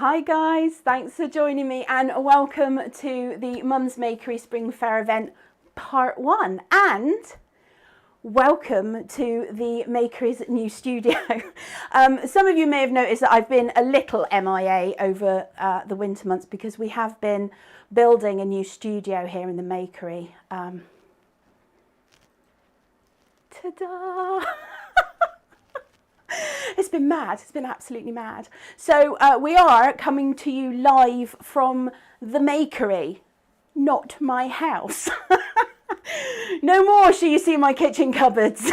Hi guys, thanks for joining me and welcome to the Mum's Makery Spring Fayre event part 1 and welcome to the Makery's new studio. Some of you may have noticed that I've been a little MIA over the winter months because we have been building a new studio here in the Makery. Ta-da! It's been mad, it's been absolutely mad. So we are coming to you live from the Makery, not my house. No more shall you see my kitchen cupboards.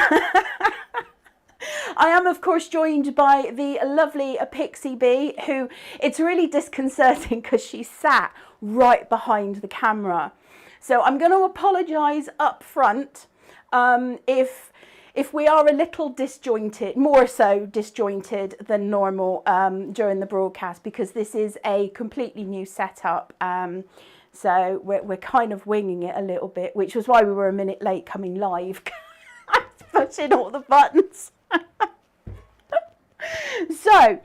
I am of course joined by the lovely Pixie Bee, who it's really disconcerting because she sat right behind the camera. So I'm going to apologise up front if we are a little disjointed, more so disjointed than normal during the broadcast, because this is a completely new setup. So we're kind of winging it a little bit, which was why we were a minute late coming live. I was pushing all the buttons. So,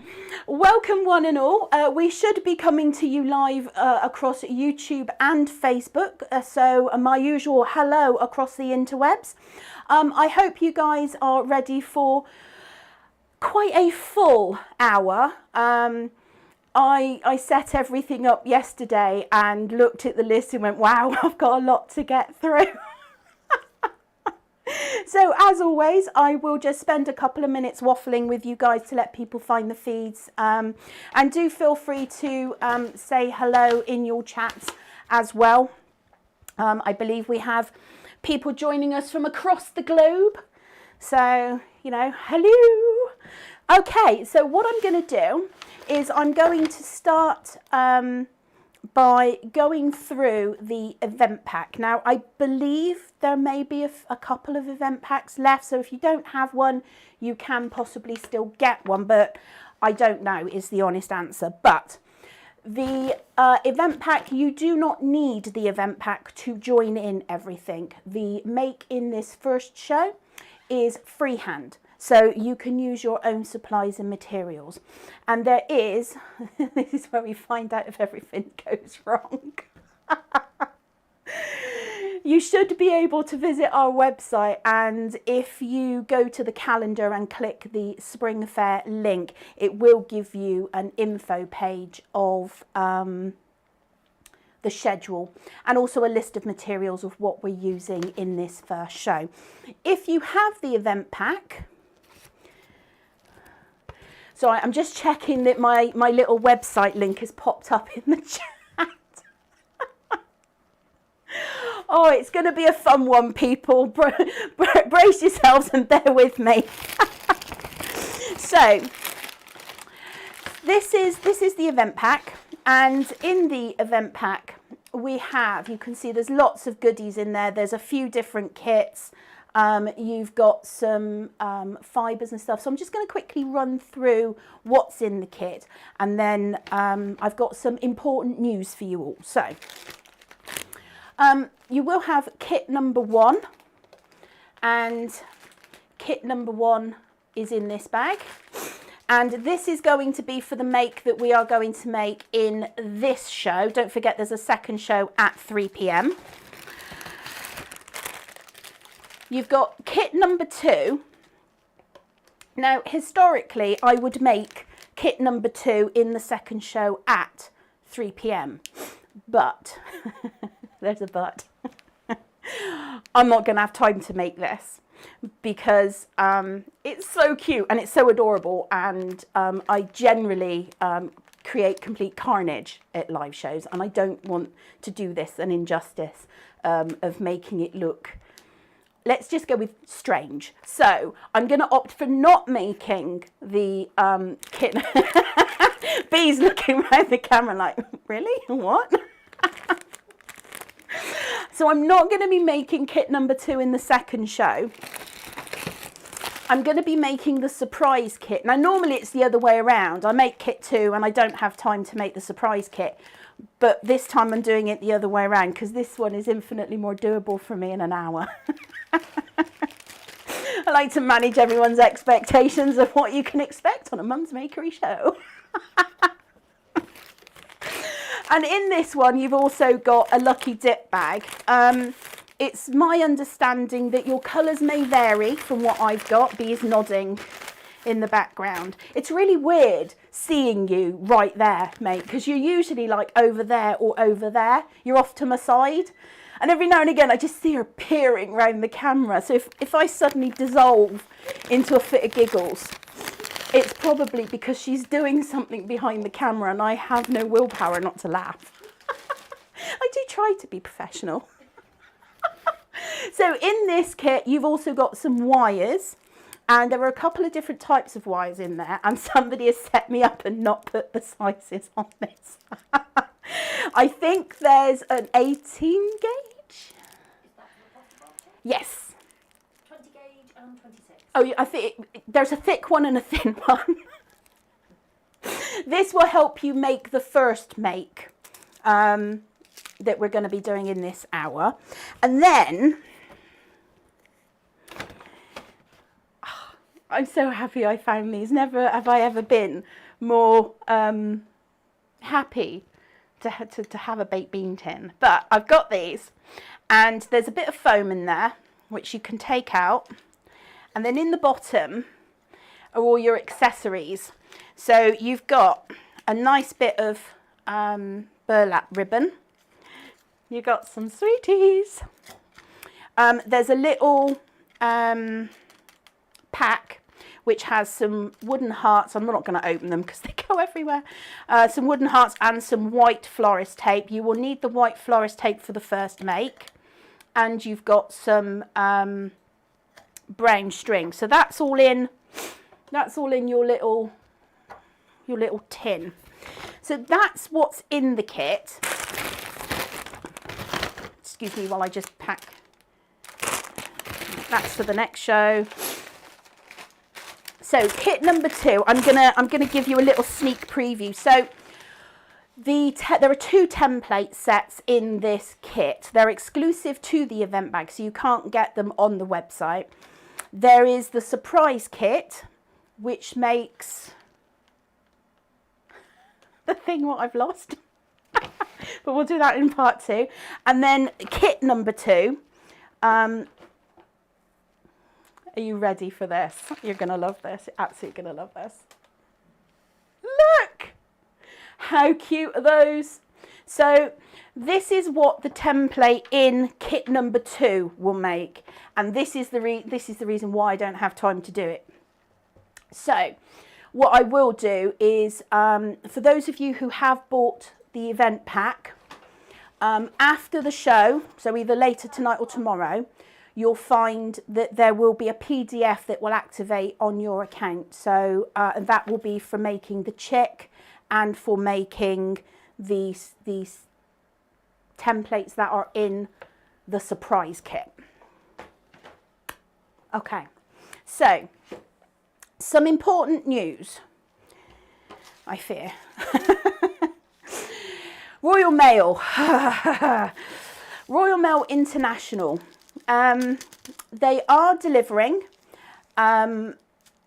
welcome one and all. We should be coming to you live across YouTube and Facebook. So my usual hello across the interwebs. I hope you guys are ready for quite a full hour. I set everything up yesterday and looked at the list and went, wow, I've got a lot to get through. So as always, I will just spend a couple of minutes waffling with you guys to let people find the feeds. And do feel free to say hello in your chats as well. I believe we have people joining us from across the globe. So, you know, hello. Okay, so what I'm going to do is I'm going to start by going through the event pack. Now, I believe there may be a couple of event packs left, so if you don't have one, you can possibly still get one, but I don't know is the honest answer. But the event pack, you do not need the event pack to join in everything. The make in this first show is freehand. So you can use your own supplies and materials. And there is, this is where we find out if everything goes wrong. You should be able to visit our website, and if you go to the calendar and click the Spring Fayre link, it will give you an info page of the schedule and also a list of materials of what we're using in this first show. If you have the event pack, so I'm just checking that my little website link has popped up in the chat. Oh, it's going to be a fun one, people. Brace yourselves and bear with me. So, this is the event pack, and in the event pack we have, you can see there's lots of goodies in there. There's a few different kits. You've got some fibres and stuff. So I'm just going to quickly run through what's in the kit, and then I've got some important news for you all. So you will have kit number 1, and kit number 1 is in this bag. And this is going to be for the make that we are going to make in this show. Don't forget there's a second show at 3 p.m. You've got kit number 2. Now, historically, I would make kit number 2 in the second show at 3 p.m. But, there's a but. I'm not going to have time to make this because it's so cute and it's so adorable, and I generally create complete carnage at live shows, and I don't want to do this an injustice of making it look, let's just go with strange. So I'm going to opt for not making the kit. Bee's looking around the camera like, really? What? So I'm not going to be making kit number 2 in the second show. I'm going to be making the surprise kit. Now, normally it's the other way around. I make kit 2 and I don't have time to make the surprise kit. But this time I'm doing it the other way around because this one is infinitely more doable for me in an hour. I like to manage everyone's expectations of what you can expect on a Mum's Makery show. And in this one, you've also got a lucky dip bag. It's my understanding that your colours may vary from what I've got. B is nodding in the background. It's really weird seeing you right there, mate, because you're usually like over there or over there. You're off to my side. And every now and again, I just see her peering around the camera. So if I suddenly dissolve into a fit of giggles, it's probably because she's doing something behind the camera and I have no willpower not to laugh. I do try to be professional. So in this kit, you've also got some wires, and there are a couple of different types of wires in there, and somebody has set me up and not put the sizes on this. I think there's an 18 gauge. Yes. 20 gauge and 26. Oh, I think there's a thick one and a thin one. This will help you make the first make that we're going to be doing in this hour. And then, I'm so happy I found these. Never have I ever been more happy to have a baked bean tin. But I've got these, and there's a bit of foam in there, which you can take out. And then in the bottom are all your accessories. So you've got a nice bit of burlap ribbon. You got some sweeties. There's a little pack which has some wooden hearts. I'm not going to open them because they go everywhere. Some wooden hearts and some white florist tape. You will need the white florist tape for the first make. And you've got some brown string. So that's all in your little tin. So that's what's in the kit. Excuse me while I just pack. That's for the next show. So kit number 2, I'm gonna give you a little sneak preview. So there are 2 template sets in this kit. They're exclusive to the event bag, so you can't get them on the website. There is the surprise kit, which makes the thing what I've lost. But we'll do that in part 2. And then kit number 2. Are you ready for this? You're going to love this. You're absolutely going to love this. Look! How cute are those? So this is what the template in kit number 2 will make. And this is the reason why I don't have time to do it. So what I will do is, for those of you who have bought the event pack, after the show, so either later tonight or tomorrow, you'll find that there will be a PDF that will activate on your account. So that will be for making the chick and for making these templates that are in the surprise kit. Okay, so some important news, I fear. Royal Mail, Royal Mail International. They are delivering.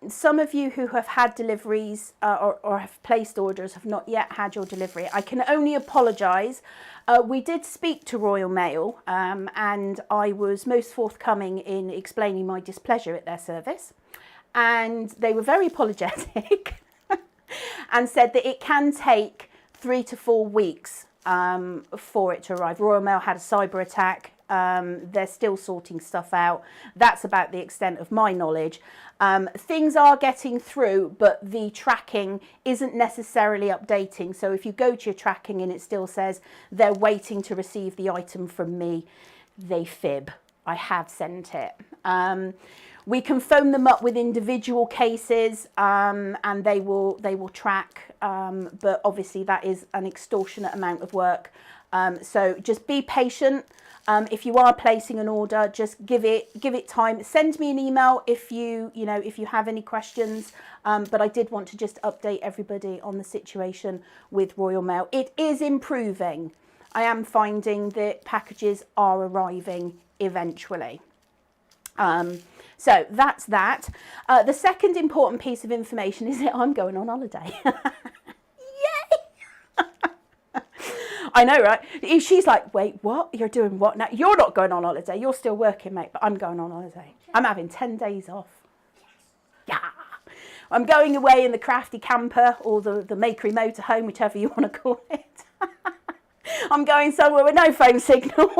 Some of you who have had deliveries or have placed orders have not yet had your delivery. I can only apologise. We did speak to Royal Mail and I was most forthcoming in explaining my displeasure at their service. And they were very apologetic and said that it can take 3 to 4 weeks for it to arrive. Royal Mail had a cyber attack. They're still sorting stuff out. That's about the extent of my knowledge. Things are getting through, but the tracking isn't necessarily updating. So if you go to your tracking and it still says they're waiting to receive the item from me, they fib. I have sent it. We can phone them up with individual cases and they will track, but obviously that is an extortionate amount of work. So just be patient. If you are placing an order, just give it time. Send me an email if you have any questions. But I did want to just update everybody on the situation with Royal Mail. It is improving. I am finding that packages are arriving eventually. So that's that. The second important piece of information is that I'm going on holiday. Yay! I know, right? She's like, wait, what? You're doing what now? You're not going on holiday. You're still working, mate, but I'm going on holiday. I'm having 10 days off. Yeah. I'm going away in the crafty camper or the Makery motorhome, whichever you want to call it. I'm going somewhere with no phone signal.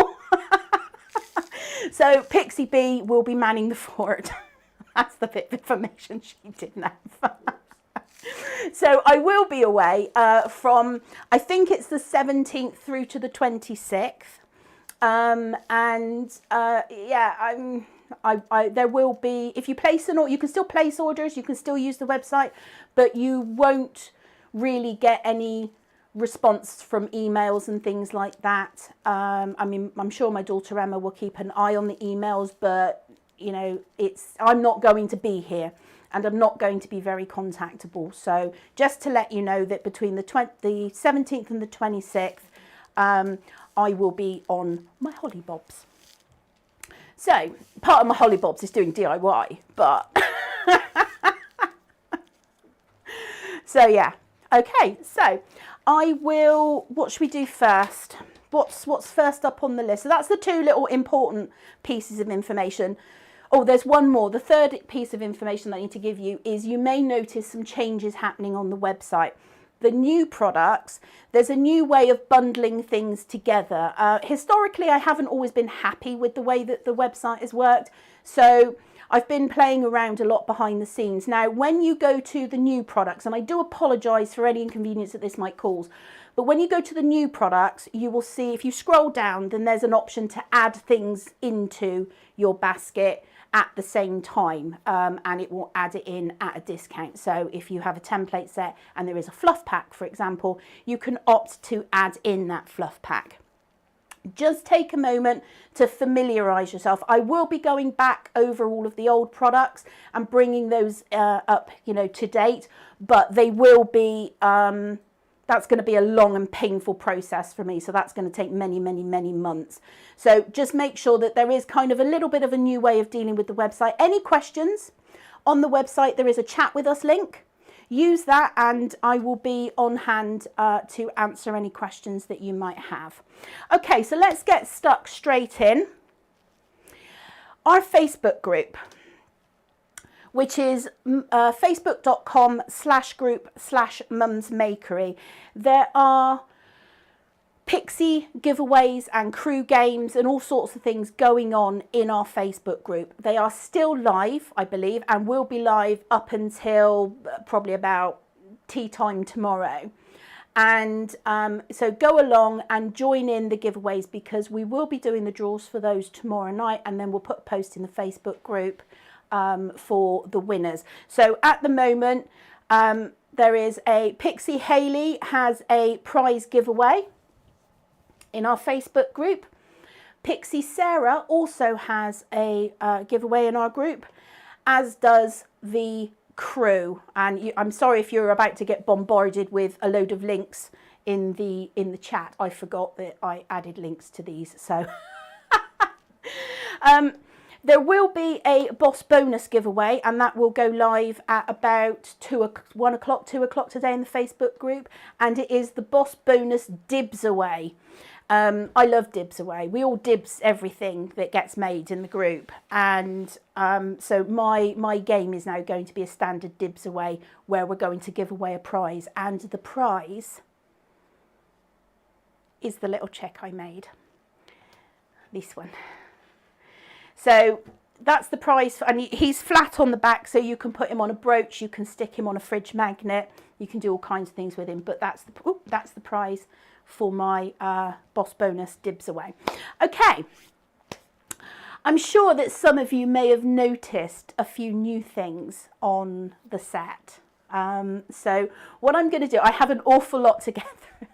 So Pixie B will be manning the fort. That's the bit of information she didn't have. So I will be away from, I think it's the 17th through to the 26th. There will be, if you place an order, you can still place orders, you can still use the website, but you won't really get any response from emails and things like that. I mean, I'm sure my daughter Emma will keep an eye on the emails, but you know, I'm not going to be here and I'm not going to be very contactable. So just to let you know that between the 17th and the 26th, I will be on my hollybobs. So part of my hollybobs is doing DIY, but so yeah. Okay, so I will, what should we do first? What's first up on the list? So that's the two little important pieces of information. Oh, there's one more. The third piece of information that I need to give you is you may notice some changes happening on the website. The new products, there's a new way of bundling things together. Historically, I haven't always been happy with the way that the website has worked. So I've been playing around a lot behind the scenes. Now, when you go to the new products, and I do apologise for any inconvenience that this might cause, but when you go to the new products, you will see, if you scroll down, then there's an option to add things into your basket at the same time, and it will add it in at a discount. So if you have a template set and there is a fluff pack, for example, you can opt to add in that fluff pack. Just take a moment to familiarise yourself. I will be going back over all of the old products and bringing those up, you know, to date, but they will be, that's going to be a long and painful process for me. So that's going to take many, many, many months. So just make sure that there is kind of a little bit of a new way of dealing with the website. Any questions on the website, there is a chat with us link. Use that and I will be on hand to answer any questions that you might have. Okay, so let's get stuck straight in. Our Facebook group, which is facebook.com/group/mumsmakery. There are Pixie giveaways and crew games and all sorts of things going on in our Facebook group. They are still live, I believe, and will be live up until probably about tea time tomorrow. And so go along and join in the giveaways, because we will be doing the draws for those tomorrow night, and then we'll put a post in the Facebook group for the winners. So at the moment, there is a Pixie Hayley has a prize giveaway in our Facebook group. Pixie Sarah also has a giveaway in our group, as does the crew. And I'm sorry if you're about to get bombarded with a load of links in the chat. I forgot that I added links to these. So there will be a boss bonus giveaway, and that will go live at about 2 o'clock today in the Facebook group, and it is the boss bonus dibs away. I love dibs away. We all dibs everything that gets made in the group, and so my game is now going to be a standard dibs away, where we're going to give away a prize, and the prize is the little check I made. This one. So that's the prize, and he's flat on the back, so you can put him on a brooch, you can stick him on a fridge magnet, you can do all kinds of things with him. But that's the prize for my boss bonus dibs away. Okay, I'm sure that some of you may have noticed a few new things on the set. So what I'm going to do, I have an awful lot to get through.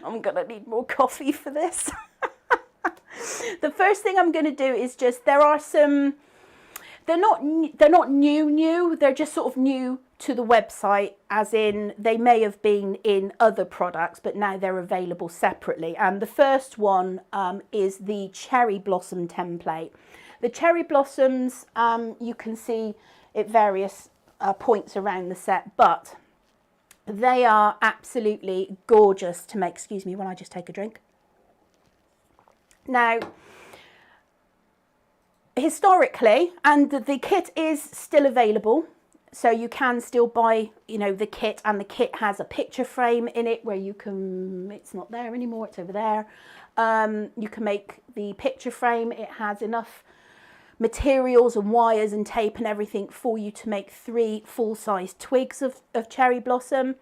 I'm going to need more coffee for this. The first thing I'm going to do is just, there are some, they're not new, they're just sort of new to the website, as in they may have been in other products, but now they're available separately. And the first one is the cherry blossom template. The cherry blossoms you can see at various points around the set, but They are absolutely gorgeous to make. Excuse me while I just take a drink. Now, historically, and the kit is still available, so you can still buy, you know, the kit, and the kit has a picture frame in it where you can, it's not there anymore, it's over there. You can make the picture frame. It has enough materials and wires and tape and everything for you to make 3 full-size twigs of cherry blossom,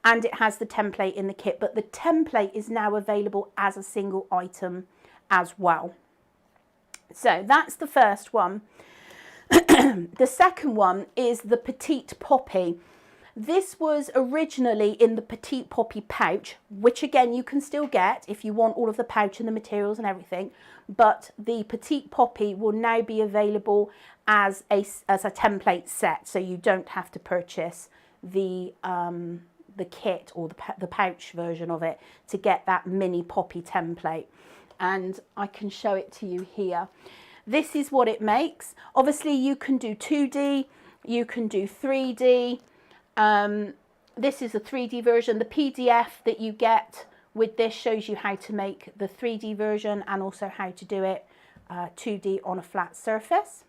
and it has the template in the kit, but the template is now available as a single item as well. So that's the first one. The second one is the Petite Poppy. This was originally in the Petite Poppy pouch, which again you can still get if you want all of the pouch and the materials and everything, but the Petite Poppy will now be available as a template set, so you don't have to purchase the kit or the pouch version of it to get that mini poppy template. And I can show it to you here. This is what it makes. Obviously you can do 2D, you can do 3D. This is a 3D version. The PDF that you get with this shows you how to make the 3D version and also how to do it 2D on a flat surface.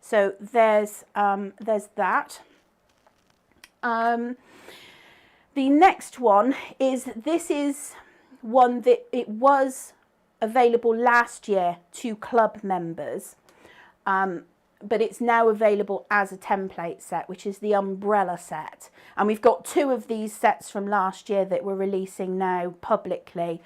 So there's that. The next one is, this is one that it was available last year to club members, but it's now available as a template set, which is the umbrella set. And we've got 2 of these sets from last year that we're releasing now publicly,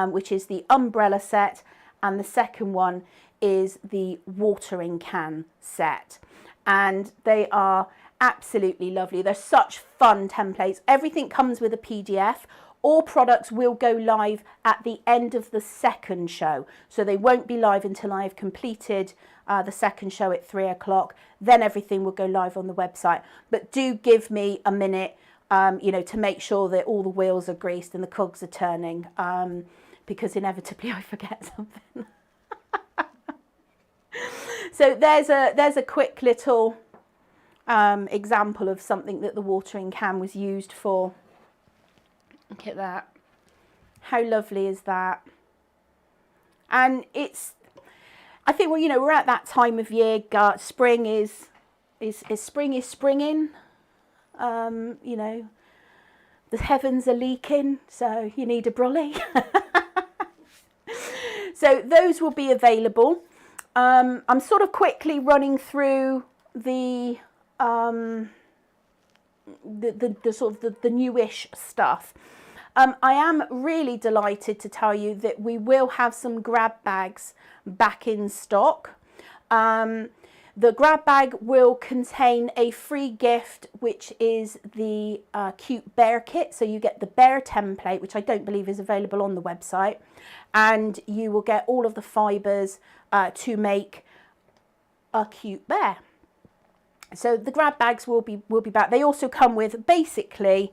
which is the umbrella set, and the second one is the watering can set. And they are absolutely lovely. They're such fun templates. Everything comes with a PDF. All products will go live at the end of the second show. So they won't be live until I've completed the second show at 3 o'clock. Then everything will go live on the website. But do give me a minute, you know, to make sure that all the wheels are greased and the cogs are turning, because inevitably I forget something. So there's a quick little example of something that the watering can was used for. Look at that. How lovely is that? And it's, I think, well, you know, we're at that time of year. Spring is springing. You know, the heavens are leaking, so you need a brolly. So those will be available. I'm sort of quickly running through the sort of the newish stuff. I am really delighted to tell you that we will have some grab bags back in stock. The grab bag will contain a free gift, which is the cute bear kit. So you get the bear template, which I don't believe is available on the website, and you will get all of the fibres to make a cute bear. So the grab bags will be back. They also come with, basically,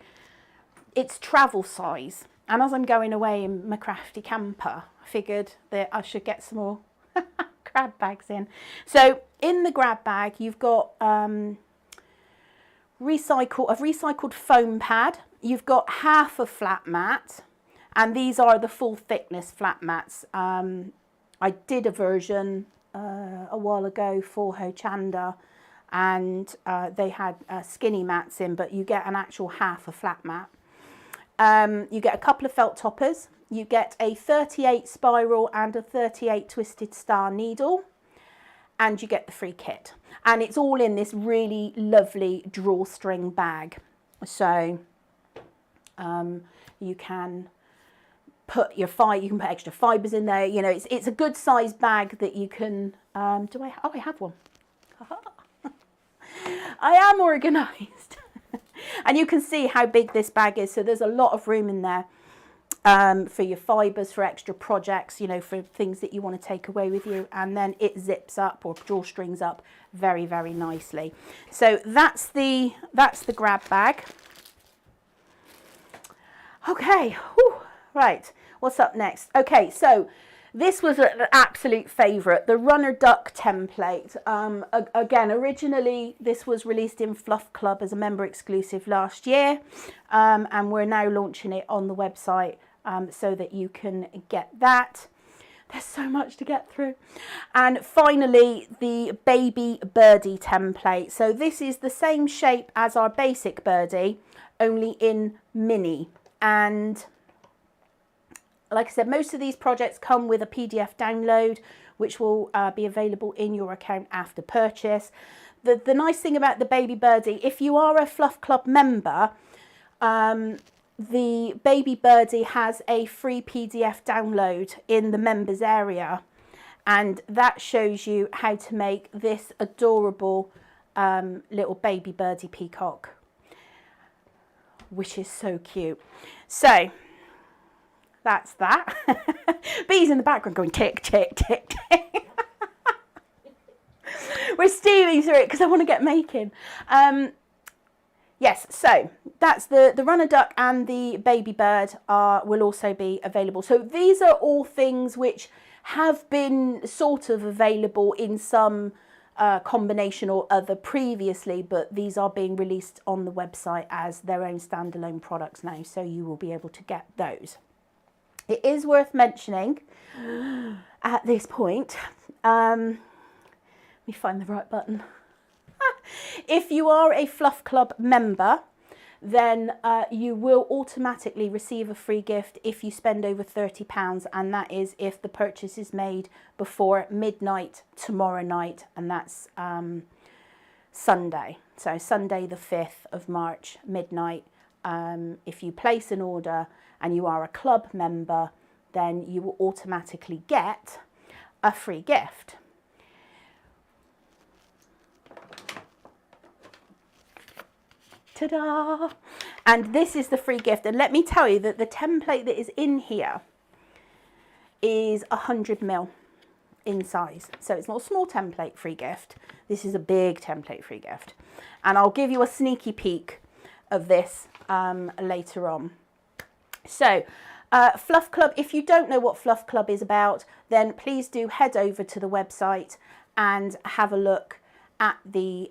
it's travel size. And as I'm going away in my crafty camper, I figured that I should get some more grab bags in. So in the grab bag, you've got a recycled foam pad. You've got half a flat mat, and these are the full thickness flat mats. I did a version a while ago for Hochanda, and they had skinny mats in, but you get an actual half a flat mat. You get a couple of felt toppers. You get a 38 spiral and a 38 twisted star needle, and you get the free kit. And it's all in this really lovely drawstring bag. So you can put your you can put extra fibres in there. You know, it's a good size bag that you can. I have one. I am organised. And you can see how big this bag is. So there's a lot of room in there for your fibres, for extra projects, you know, for things that you want to take away with you. And then it zips up or drawstrings up very, very nicely. So that's the grab bag. Okay, whew. Right, what's up next? Okay, so This was an absolute favourite, the Runner Duck template. Again, originally this was released in Fluff Club as a member exclusive last year, and we're now launching it on the website so that you can get that. There's so much to get through. And finally, the Baby Birdie template. So this is the same shape as our basic birdie, only in mini. And like I said, most of these projects come with a PDF download, which will be available in your account after purchase. The nice thing about the Baby Birdie, if you are a Fluff Club member, the Baby Birdie has a free PDF download in the members area, and that shows you how to make this adorable little baby birdie peacock, which is so cute. So that's that. Bees in the background going tick, tick, tick, tick. We're steaming through it because I want to get making. Yes, so that's the Runner Duck and the Baby Bird will also be available. So these are all things which have been sort of available in some combination or other previously, but these are being released on the website as their own standalone products now, so you will be able to get those. It is worth mentioning at this point, let me find the right button. If you are a Fluff Club member, then you will automatically receive a free gift if you spend over £30, and that is if the purchase is made before midnight tomorrow night, and that's Sunday. So Sunday the 5th of March, midnight. If you place an order and you are a club member, then you will automatically get a free gift. Ta-da! And this is the free gift. And let me tell you that the template that is in here is 100ml in size. So it's not a small template free gift. This is a big template free gift. And I'll give you a sneaky peek of this later on. So Fluff Club, if you don't know what Fluff Club is about, then please do head over to the website and have a look at the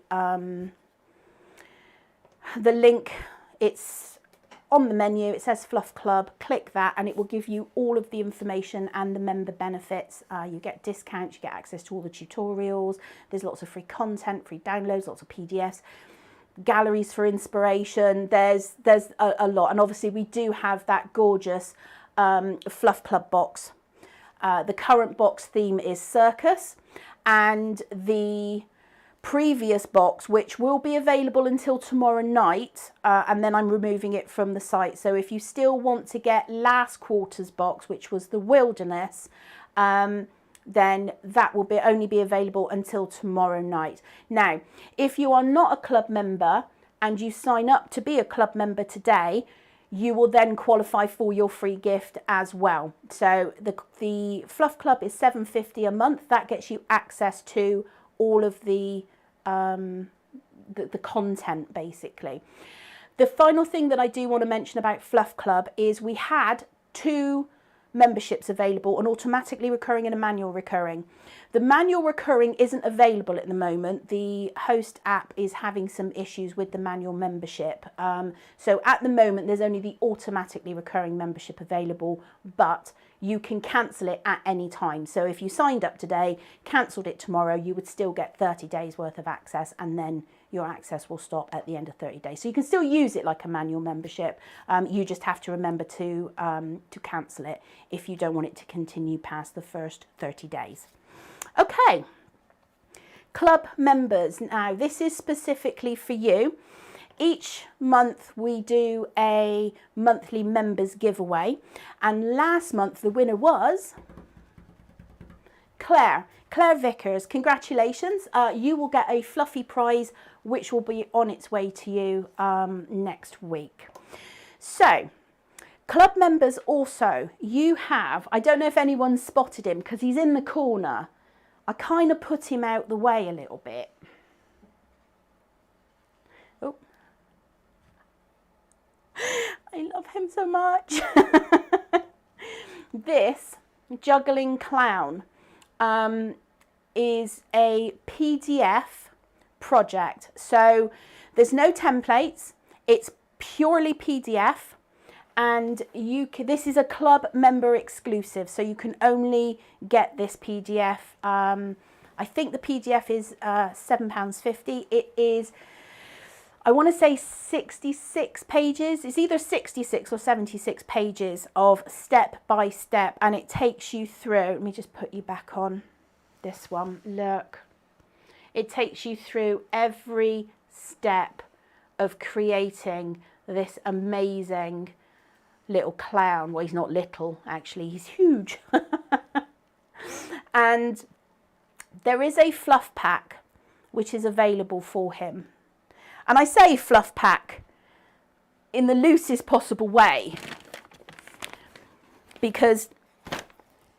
link. It's on the menu, it says Fluff Club, click that and it will give you all of the information and the member benefits. You get discounts, you get access to all the tutorials, there's lots of free content, free downloads, lots of PDFs, galleries for inspiration, there's a lot. And obviously we do have that gorgeous Fluff Club box. The current box theme is circus, and the previous box, which will be available until tomorrow night, and then I'm removing it from the site. So if you still want to get last quarter's box, which was the wilderness, then that will only be available until tomorrow night. Now, if you are not a club member and you sign up to be a club member today, you will then qualify for your free gift as well. So the Fluff Club is £7.50 a month. That gets you access to all of the content, basically. The final thing that I do want to mention about Fluff Club is we had 2 memberships available, an automatically recurring and a manual recurring. The manual recurring isn't available at the moment. The host app is having some issues with the manual membership. So at the moment there's only the automatically recurring membership available, but you can cancel it at any time. So if you signed up today, cancelled it tomorrow, you would still get 30 days worth of access, and then your access will stop at the end of 30 days. So you can still use it like a manual membership. You just have to remember to cancel it if you don't want it to continue past the first 30 days. Okay, club members. Now this is specifically for you. Each month we do a monthly members giveaway, and last month the winner was Claire Vickers. Congratulations, you will get a fluffy prize which will be on its way to you next week. So club members also, you have, I don't know if anyone spotted him because he's in the corner. I kind of put him out the way a little bit. Oh, I love him so much. This Juggling Clown is a PDF project. So there's no templates. It's purely PDF. And this is a club member exclusive, so you can only get this PDF. I think the PDF is £7.50. It is, I want to say 66 pages. It's either 66 or 76 pages of step by step, and it takes you through. Let me just put you back on this one. Look, it takes you through every step of creating this amazing little clown. Well, he's not little, actually, he's huge. And there is a fluff pack which is available for him. And I say fluff pack in the loosest possible way, because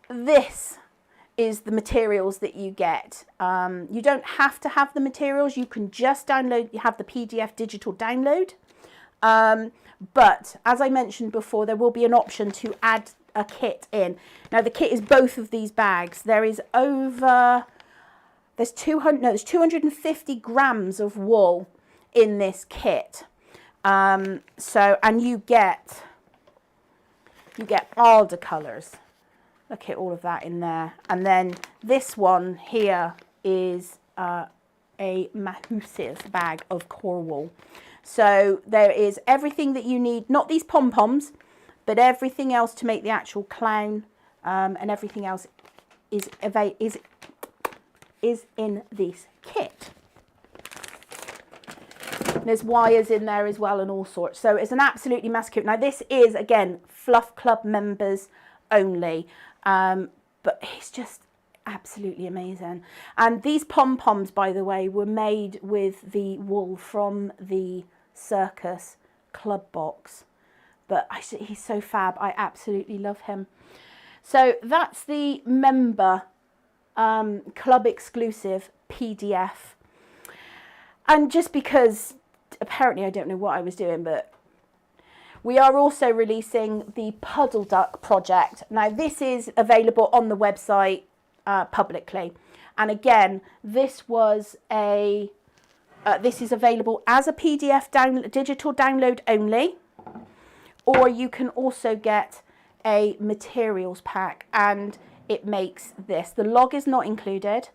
this is the materials that you get. You don't have to have the materials. You can just download, you have the PDF digital download. But as I mentioned before, there will be an option to add a kit in. Now the kit is both of these bags. There is there's 250 grams of wool in this kit. And you get all the colours. Look at all of that in there. And then this one here is a Makery bag of core wool. So there is everything that you need, not these pom-poms, but everything else to make the actual clown, and everything else is in this kit. There's wires in there as well and all sorts. So it's an absolutely massive kit. Now this is, again, Fluff Club members only, but it's just absolutely amazing. And these pom-poms, by the way, were made with the wool from the circus club box. But he's so fab. I absolutely love him. So that's the member club exclusive PDF. And just because apparently I don't know what I was doing, but we are also releasing the Puddle Duck project. Now this is available on the website publicly, and again this was this is available as a PDF digital download only, or you can also get a materials pack, and it makes this. The log is not included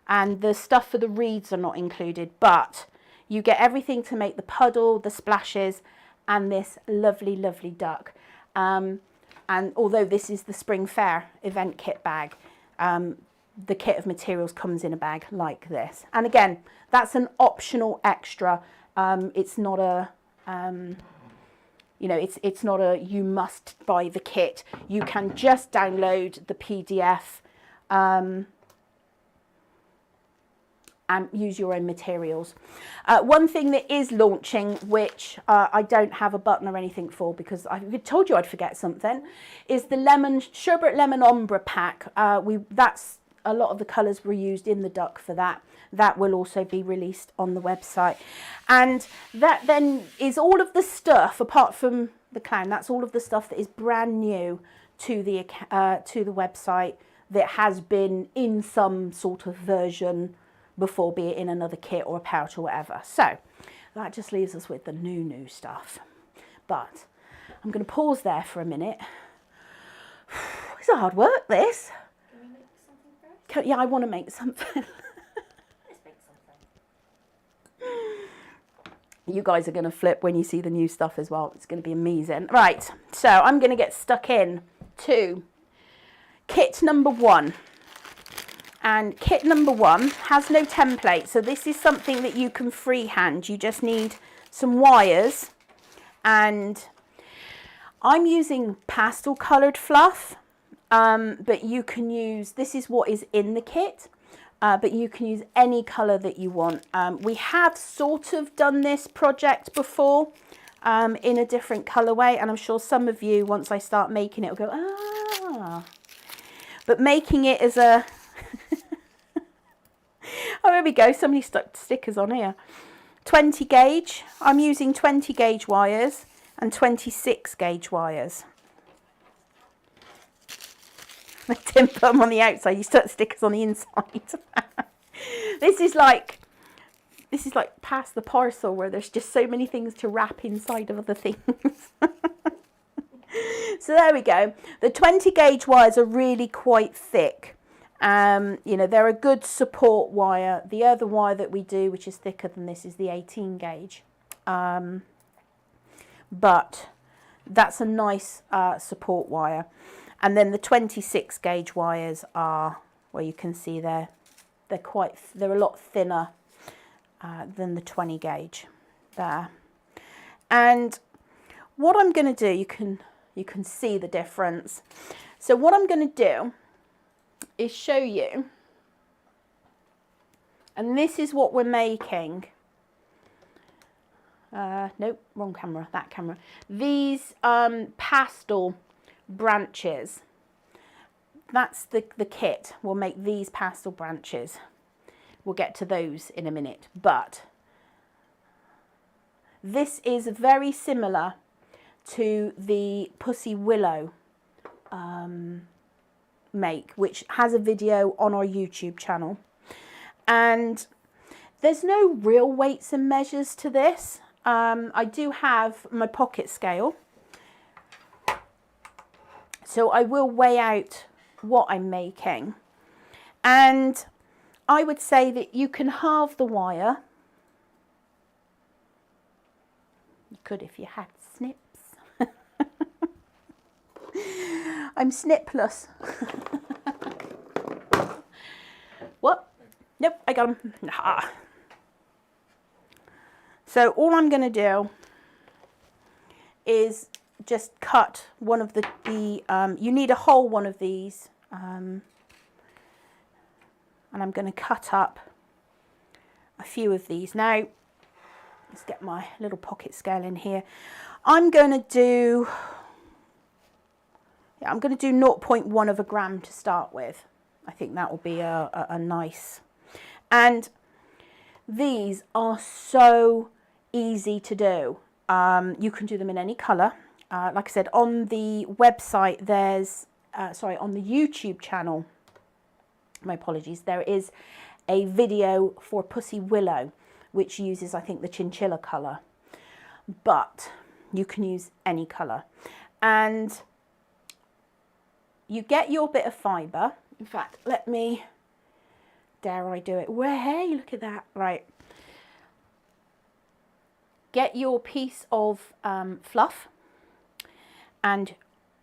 and the stuff for the reeds are not included, but you get everything to make the puddle, the splashes, and this lovely, lovely duck. And although this is the Spring Fayre event kit bag, the kit of materials comes in a bag like this. And again, that's an optional extra. It's not a, you know, it's not a you must buy the kit. You can just download the PDF and use your own materials. One thing that is launching, which I don't have a button or anything for because I told you I'd forget something, is the Sherbet Lemon Ombre pack. That's a lot of the colours were used in the duck for that. That will also be released on the website. And that then is all of the stuff, apart from the clown, that's all of the stuff that is brand new to the website that has been in some sort of version before, be it in another kit or a pouch or whatever. So that just leaves us with the new stuff. But I'm going to pause there for a minute. It's hard work, this. Can we make something first? Yeah, I want to make something. Let's make something. You guys are going to flip when you see the new stuff as well. It's going to be amazing. Right, so I'm going to get stuck in to kit number 1. And kit number 1 has no template, so this is something that you can freehand. You just need some wires, and I'm using pastel coloured fluff, but you can use, this is what is in the kit, but you can use any colour that you want. We have sort of done this project before in a different colourway, and I'm sure some of you, once I start making it, will go, ah. But making it as a... Oh, there we go. Somebody stuck stickers on here. 20 gauge. I'm using 20 gauge wires and 26 gauge wires. I didn't put them on the outside. You stuck stickers on the inside. This is like pass the parcel, where there's just so many things to wrap inside of other things. So there we go. The 20 gauge wires are really quite thick. You know, they're a good support wire. The other wire that we do, which is thicker than this, is the 18 gauge. But that's a nice support wire. And then the 26 gauge wires are, well, you can see they're a lot thinner than the 20 gauge there. And what I'm going to do, you can see the difference. So what I'm going to do is show you, and this is what we're making. Nope, wrong camera, that camera. These pastel branches, that's the kit. We'll make these pastel branches. We'll get to those in a minute, but this is very similar to the Pussy Willow make, which has a video on our YouTube channel. And there's no real weights and measures to this. I do have my pocket scale, so I will weigh out what I'm making. And I would say that you can halve the wire. You could if you had snips. I'm snipless. What? Nope, I got them. Ah. So all I'm going to do is just cut one of the you need a whole one of these, and I'm going to cut up a few of these. Now, let's get my little pocket scale in here. I'm going to do 0.1 of a gram to start with. I think that will be a nice. And these are so easy to do. You can do them in any colour. Like I said, on the website, there's, on the YouTube channel, my apologies, there is a video for Pussy Willow, which uses, I think, the chinchilla colour. But you can use any colour. And you get your bit of fibre. In fact, dare I do it? Well, hey, look at that. Right. Get your piece of fluff and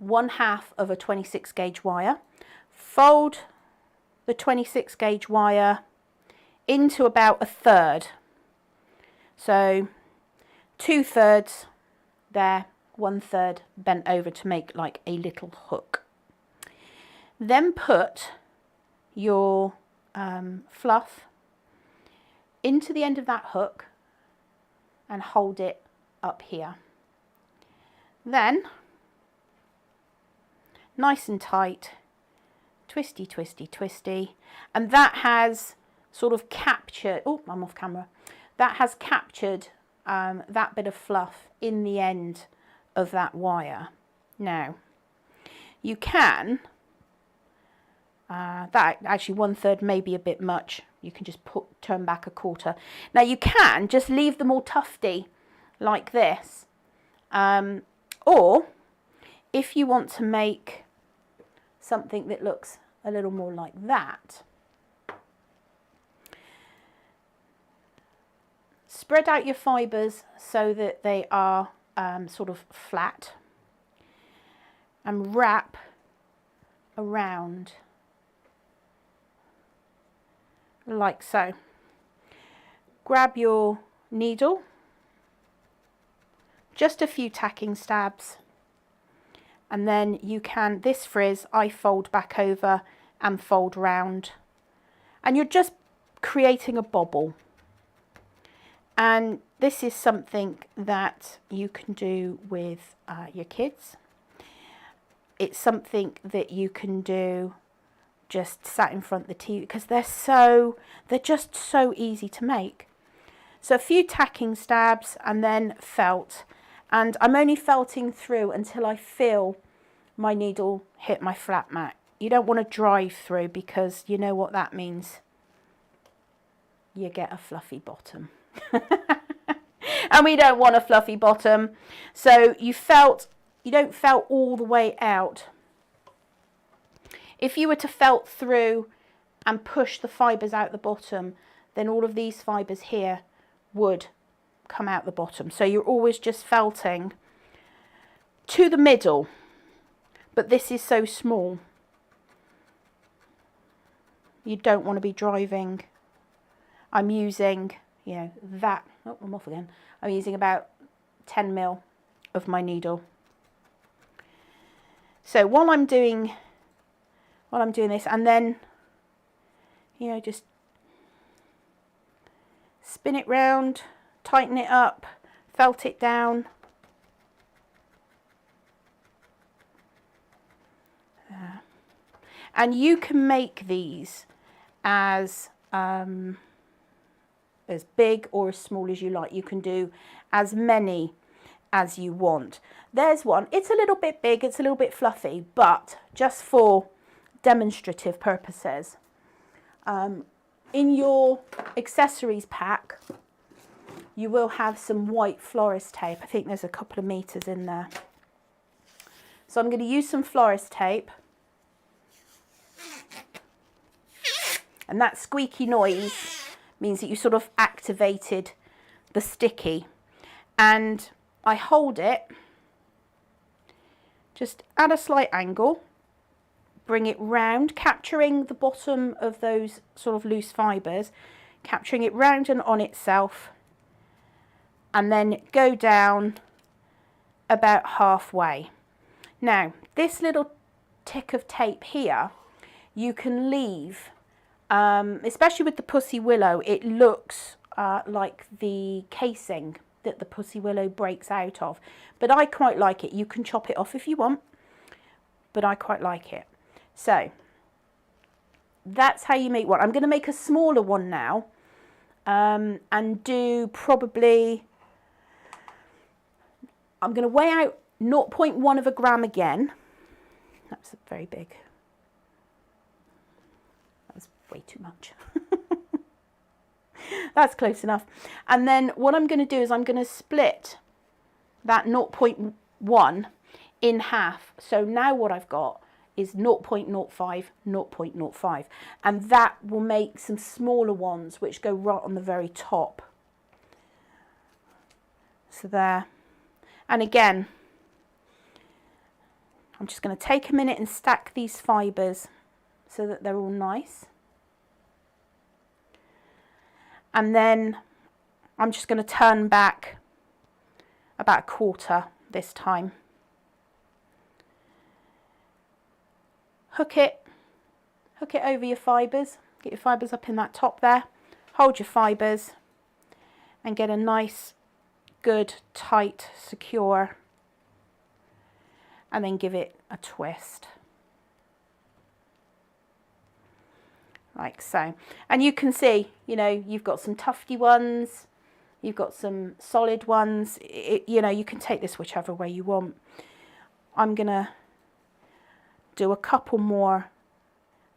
1/2 of a 26 gauge wire. Fold the 26 gauge wire into about 1/3. So 2/3 there, 1/3 bent over to make like a little hook. Then put your fluff into the end of that hook and hold it up here. Then, nice and tight, twisty, twisty, twisty, and that has sort of captured, oh, I'm off camera, that has captured that bit of fluff in the end of that wire. Now, you can, that actually 1/3 may be a bit much. You can just turn back 1/4. Now you can just leave them all tufty like this. Or if you want to make something that looks a little more like that, spread out your fibres so that they are sort of flat, and wrap around like so. Grab your needle, just a few tacking stabs, and then you can, this frizz I fold back over and fold round, and you're just creating a bobble. And this is something that you can do with your kids. It's something that you can do just sat in front of the TV, because they're just so easy to make. So a few tacking stabs and then felt, and I'm only felting through until I feel my needle hit my flat mat. to drive through, because you know what that means. You get a fluffy bottom. And we don't want a fluffy bottom. So you don't felt all the way out. If you were to felt through and push the fibres out the bottom, then all of these fibres here would come out the bottom. So you're always just felting to the middle, but this is so small. You don't want to be driving. I'm using, you know, that, oh, I'm off again. I'm using about 10 mil of my needle. So while I'm doing this, and then, you know, just spin it round, tighten it up, felt it down. And you can make these as big or as small as you like. You can do as many as you want. There's one. It's a little bit big, it's a little bit fluffy, but just for demonstrative purposes. In your accessories pack, you will have some white florist tape. I think there's a couple of meters in there. So I'm going to use some florist tape. And that squeaky noise means that you sort of activated the sticky. And I hold it just at a slight angle, bring it round, capturing the bottom of those sort of loose fibres, capturing it round and on itself, and then go down about halfway. Now, this little tick of tape here, you can leave, especially with the pussy willow, it looks like the casing that the pussy willow breaks out of. But I quite like it. You can chop it off if you want, but I quite like it. So that's how you make one. I'm going to make a smaller one now, and do probably, I'm going to weigh out 0.1 of a gram again. That's very big. That was way too much. That's close enough. And then what I'm going to do is I'm going to split that 0.1 in half. So now what I've got is 0.05, 0.05. And that will make some smaller ones which go right on the very top. So there. And again, I'm just going to take a minute and stack these fibres so that they're all nice. And then I'm just going to turn back about a quarter this time. Hook it over your fibres, get your fibres up in that top there, hold your fibres and get a nice, good, tight, secure, and then give it a twist. Like so. And you can see, you know, you've got some tufty ones, you've got some solid ones, you know, you can take this whichever way you want. I'm going to do a couple more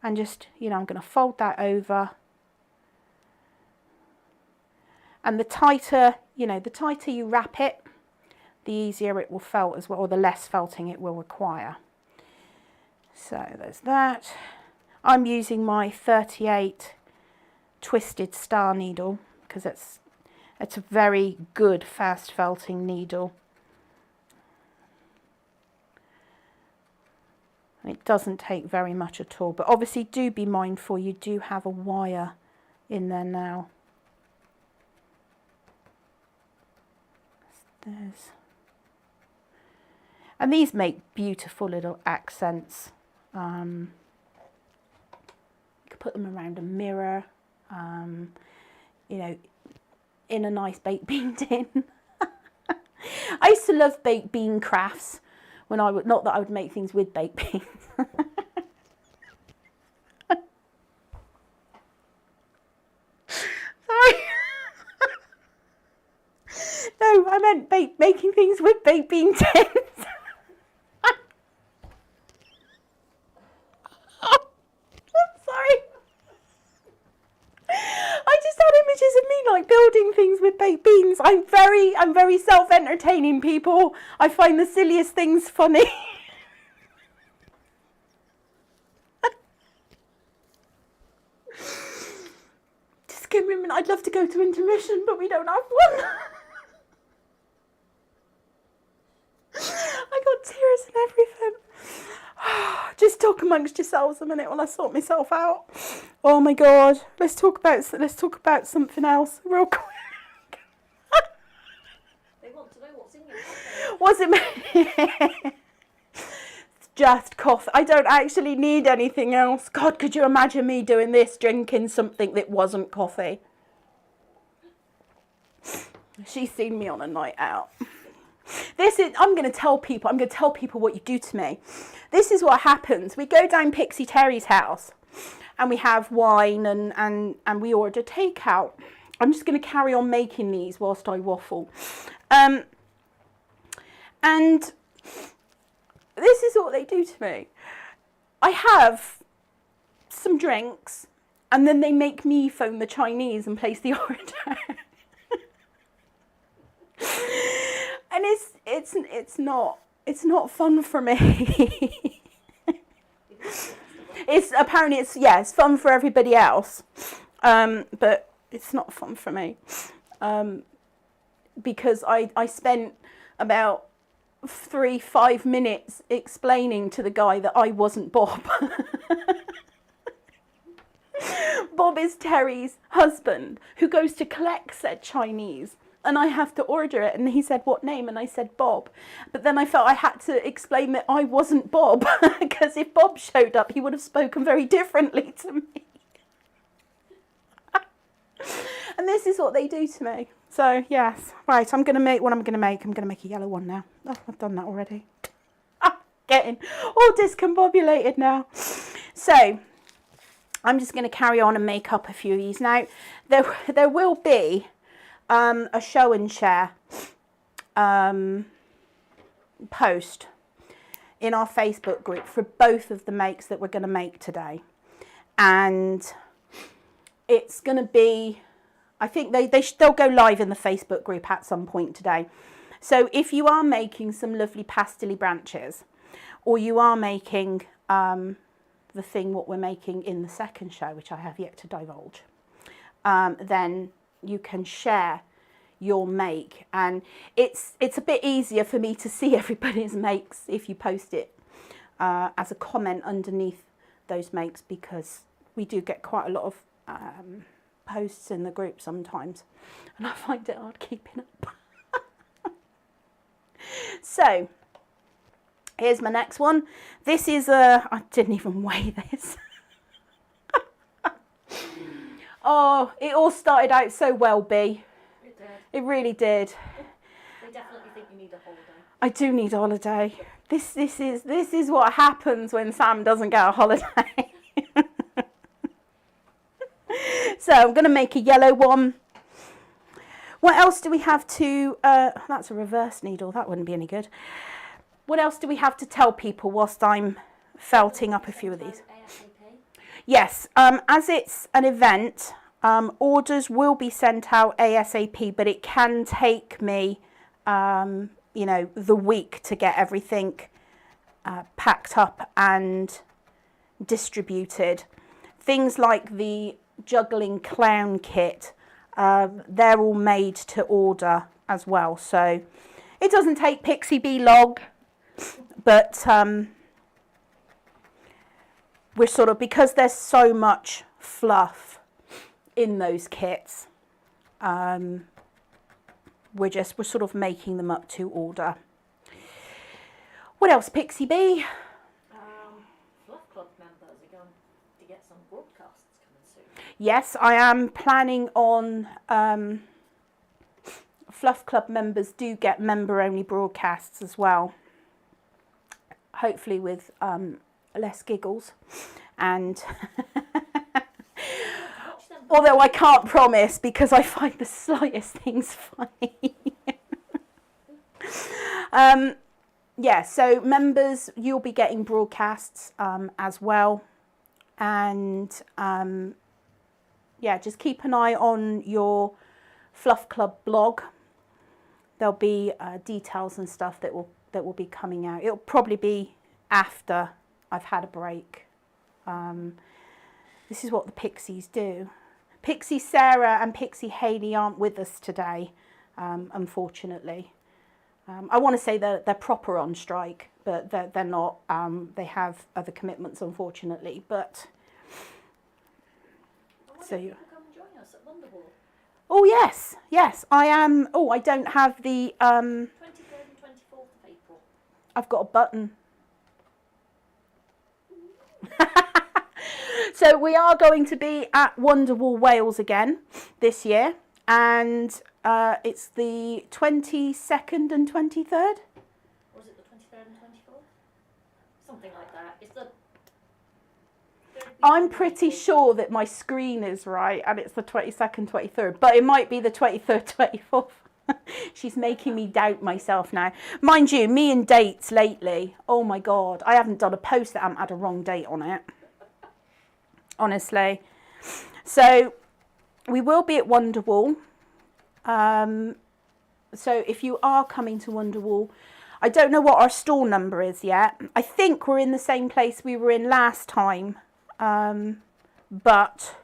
and just, you know, I'm going to fold that over. And the tighter, you know, the tighter you wrap it, the easier it will felt as well, or the less felting it will require. So there's that. I'm using my 38 twisted star needle because it's a very good fast felting needle. And it doesn't take very much at all, but obviously do be mindful you do have a wire in there now. There's, and these make beautiful little accents. You could put them around a mirror, you know, in a nice baked bean tin. I used to love baked bean crafts when I would, not that I would make things with baked beans. Sorry. No, I meant making things with baked bean tins. like building things with baked beans. I'm very self-entertaining, people. I find the silliest things funny. Just give me a minute. I'd love to go to intermission, but we don't have one. I got tears and everything. Just talk amongst yourselves a minute while I sort myself out. Oh my God. Let's talk about something else real quick. They want to know what's in your coffee. Was it It's just coffee. I don't actually need anything else. God, could you imagine me doing this, drinking something that wasn't coffee? She's seen me on a night out. I'm going to tell people what you do to me. This is what happens. We go down Pixie Terry's house and we have wine and we order takeout. I'm just going to carry on making these whilst I waffle. And this is what they do to me. I have some drinks and then they make me phone the Chinese and place the order. And it's not fun for me. It's fun for everybody else, but it's not fun for me, because I spent about 5 minutes explaining to the guy that I wasn't Bob. Bob is Terry's husband who goes to collect said Chinese. And I have to order it. And he said, what name? And I said, Bob. But then I felt I had to explain that I wasn't Bob. Because if Bob showed up, he would have spoken very differently to me. And this is what they do to me. So, yes. Right, I'm going to make what I'm going to make. I'm going to make a yellow one now. Oh, I've done that already. Getting all discombobulated now. So, I'm just going to carry on and make up a few of these. Now, there will be a show and share post in our Facebook group for both of the makes that we're going to make today, and it's going to be, I think they'll go live in the Facebook group at some point today. So if you are making some lovely pastely branches, or you are making the thing what we're making in the second show, which I have yet to divulge, then you can share your make, and it's a bit easier for me to see everybody's makes if you post it as a comment underneath those makes, because we do get quite a lot of posts in the group sometimes and I find it hard keeping up. So here's my next one. This is I didn't even weigh this. Oh, it all started out so well, B. It did. It really did. They definitely think you need a holiday. I do need a holiday. This is what happens when Sam doesn't get a holiday. So I'm going to make a yellow one. What else do we have to... that's a reverse needle. That wouldn't be any good. What else do we have to tell people whilst I'm felting up a few of these? Yes, as it's an event, orders will be sent out ASAP, but it can take me, the week to get everything packed up and distributed. Things like the juggling clown kit, they're all made to order as well. So it doesn't take Pixie Bee long, but... we're sort of, because there's so much fluff in those kits, we're sort of making them up to order. What else, Pixie Bee? Fluff Club members are going to get some broadcasts coming soon. Yes, I am planning on, Fluff Club members do get member-only broadcasts as well. Hopefully with less giggles, and although I can't promise, because I find the slightest things funny. Yeah, so members, you'll be getting broadcasts as well, and yeah, just keep an eye on your Fluff Club blog. There'll be details and stuff that will be coming out. It'll probably be after I've had a break. This is what the Pixies do. Pixie Sarah and Pixie Hayley aren't with us today, unfortunately. I want to say they're proper on strike, but they're not. They have other commitments, unfortunately. But so you. Come and join us at Wonderwall. Oh yes, I am. Oh, I don't have the 23rd and 24th of April. I've got a button. So we are going to be at Wonderwall Wales again this year, and it's the 22nd and 23rd. Was it the 23rd and 24th? Something like that. It's the. I'm pretty sure that my screen is right, and it's the 22nd, 23rd, but it might be the 23rd, 24th. She's making me doubt myself now. Mind you, me and dates lately, oh my God, I haven't done a post that hasn't had a wrong date on it. Honestly. So we will be at Wonderwall. So if you are coming to Wonderwall, I don't know what our stall number is yet. I think we're in the same place we were in last time. But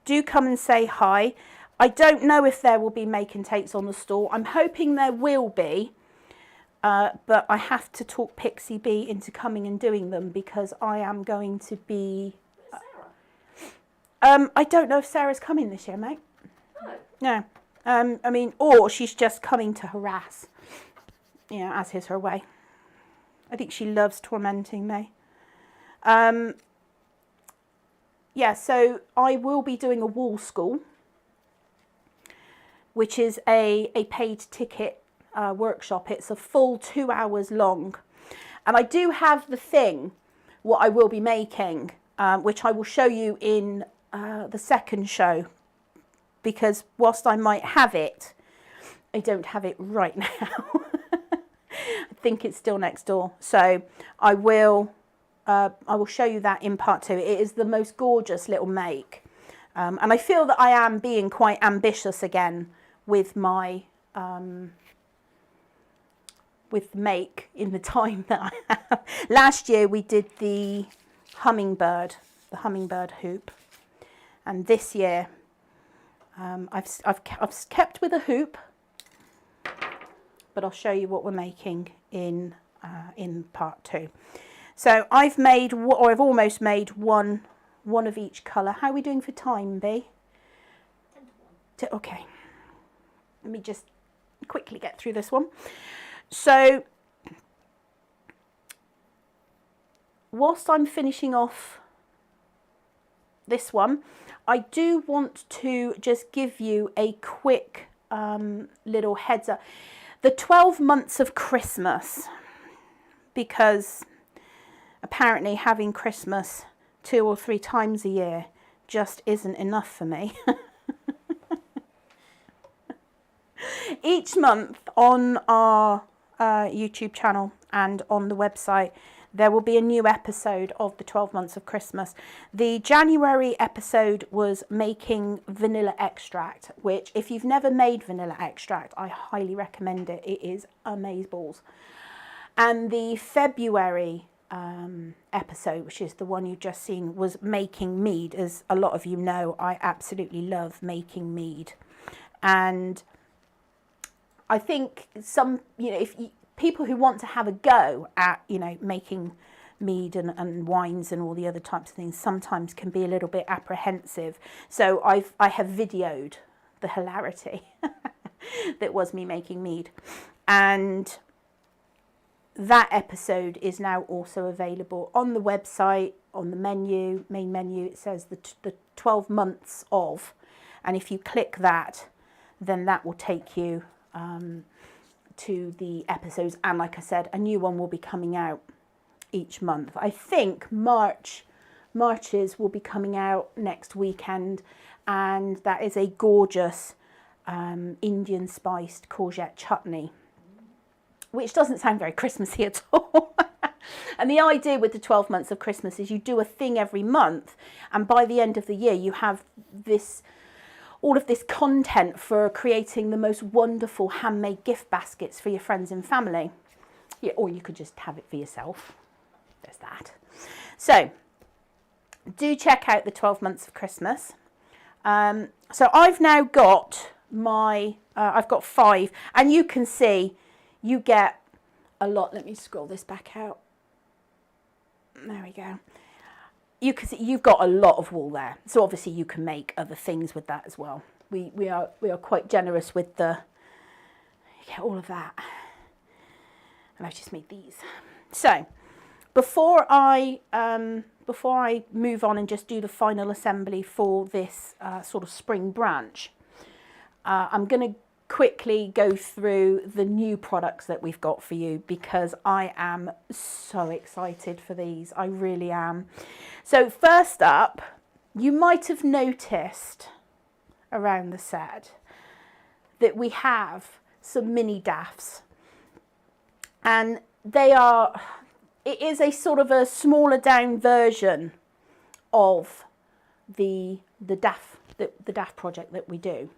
do come and say hi. I don't know if there will be make and takes on the stall. I'm hoping there will be. But I have to talk Pixie B into coming and doing them because I am going to be... I don't know if Sarah's coming this year, mate. No. I mean, or she's just coming to harass, you know, as is her way. I think she loves tormenting me. Yeah, so I will be doing a wall school, which is a paid ticket workshop. It's a full 2 hours long. And I do have the thing, what I will be making, which I will show you in the second show, because whilst I might have it, I don't have it right now. I think it's still next door. So I will show you that in part 2. It is the most gorgeous little make. And I feel that I am being quite ambitious again with my with make in the time that I have. Last year we did the hummingbird hoop. And this year, I've kept with a hoop, but I'll show you what we're making in part 2. So I've made, or I've almost made one of each colour. How are we doing for time, B? 10 to 1. Okay. Let me just quickly get through this one. So whilst I'm finishing off this one, I do want to just give you a quick little heads up. The 12 months of Christmas, because apparently having Christmas 2 or 3 times a year just isn't enough for me. Each month on our YouTube channel and on the website, there will be a new episode of the 12 months of Christmas. The January episode was making vanilla extract, which if you've never made vanilla extract, I highly recommend it. It is amazeballs. And the February episode, which is the one you've just seen, was making mead. As a lot of you know, I absolutely love making mead. And I think some, you know, people who want to have a go at, you know, making mead and wines and all the other types of things sometimes can be a little bit apprehensive. So I have videoed the hilarity that was me making mead. And that episode is now also available on the website, on the menu, main menu. It says the 12 months of, and if you click that, then that will take you to the episodes. And like I said, a new one will be coming out each month. I think March's will be coming out next weekend, and that is a gorgeous Indian spiced courgette chutney, which doesn't sound very Christmassy at all. And the idea with the 12 months of Christmas is you do a thing every month, and by the end of the year you have this all of this content for creating the most wonderful handmade gift baskets for your friends and family. Yeah, or you could just have it for yourself. There's that. So do check out the 12 months of Christmas. So I've now got my, I've got 5, and you can see you get a lot. Let me scroll this back out. There we go. You can see you've got a lot of wool there. So obviously you can make other things with that as well. We are quite generous with the, you get all of that. And I've just made these. So before I move on and just do the final assembly for this sort of spring branch, I'm going to quickly go through the new products that we've got for you, because I am so excited for these. I really am. So first up, you might have noticed around the set that we have some mini daffs, and it is a sort of a smaller down version of the daff project that we do.